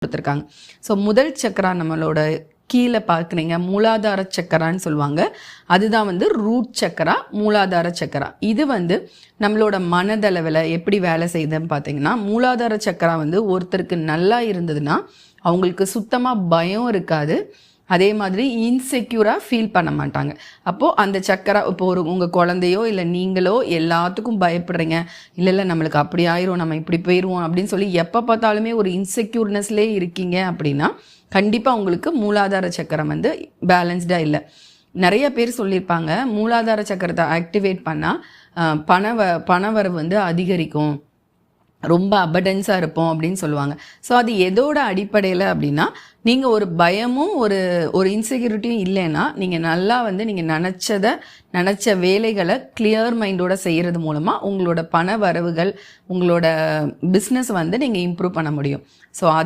கொடுத்துருக்காங்க. ஸோ முதல் சக்கரா நம்மளோட கீழே பார்க்குறீங்க மூலாதார சக்கரான்னு சொல்லுவாங்க. அதுதான் வந்து ரூட் சக்கரா, மூலாதார சக்கரா. இது வந்து நம்மளோட மனதளவில் எப்படி வேலை செய்யுதுன்னு பார்த்தீங்கன்னா, மூலாதார சக்கரா வந்து ஒருத்தருக்கு நல்லா இருந்ததுன்னா அவங்களுக்கு சுத்தமாக பயம் இருக்காது, அதே மாதிரி இன்செக்யூராக ஃபீல் பண்ண மாட்டாங்க. அப்போது அந்த சக்கரா இப்போ உங்கள் குழந்தையோ இல்லை நீங்களோ எல்லாத்துக்கும் பயப்படுறீங்க, இல்லை நம்மளுக்கு அப்படி ஆயிரும், நம்ம இப்படி போயிடுவோம் அப்படின்னு சொல்லி எப்போ பார்த்தாலுமே ஒரு இன்செக்யூர்னஸ்லேயே இருக்கீங்க அப்படின்னா கண்டிப்பாக உங்களுக்கு மூலாதார சக்கரம் வந்து பேலன்ஸ்டாக இல்லை. நிறைய பேர் சொல்லியிருப்பாங்க மூலாதார சக்கரத்தை ஆக்டிவேட் பண்ணால் பணவரவு வந்து அதிகரிக்கும், ரொம்ப அபடன்ஸாக இருப்போம் அப்படின்னு சொல்லுவாங்க. ஸோ அது எதோட அடிப்படையில் அப்படின்னா, நீங்கள் ஒரு பயமும் ஒரு இன்செக்யூரிட்டியும் இல்லைன்னா நீங்கள் நல்லா வந்து நீங்கள் நினச்ச வேலைகளை கிளியர் மைண்டோட செய்கிறது மூலமாக உங்களோட பண வரவுகள், உங்களோட பிஸ்னஸ் வந்து நீங்கள் இம்ப்ரூவ் பண்ண முடியும். ஸோ அது